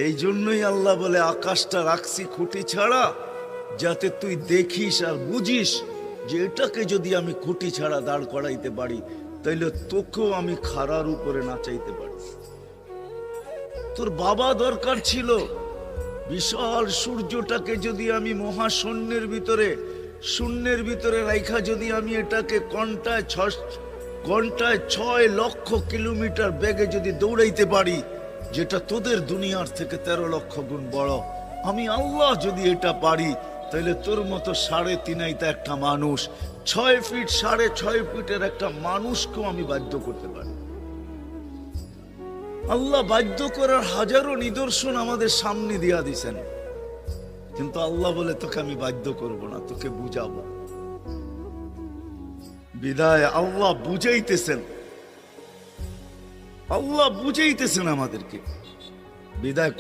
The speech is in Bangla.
এই জন্যই আল্লাহ বলে আকাশটা রাখছি খুঁটি ছাড়া, যাতে তুই দেখিস আর বুঝিস যে এটাকে যদি আমি খুঁটি ছাড়া দাঁড় করাইতে পারি, তাইলে তোকেও আমি খাড়ার উপরে নাচাইতে পারি। তোর বাবা দরকার ছিল বিশাল সূর্যটাকে যদি আমি মহাশূন্যের ভিতরে রাইখা যদি আমি এটাকে ঘন্টায় 6 লক্ষ কিলোমিটার বেগে যদি দৌড়াইতে পারি, যেটা তোদের দুনিয়ার থেকে 13 লক্ষ গুণ বড়, আমি আল্লাহ যদি এটা পারি, তাহলে তোর মতো 3.5 একটা মানুষ, 6 ফিট 6.5 ফিটের একটা মানুষকেও আমি বাধ্য করতে পারি। আল্লাহ বাধ্য করার হাজারো নিদর্শন আমাদের সামনে দিয়া দিছেন, কিন্তু আল্লাহ বলে তোকে আমি বাধ্য করব না, তোকে বুঝাবো। বিদায় আল্লাহ বুঝাইতেছেন আমাদেরকে। বিদায়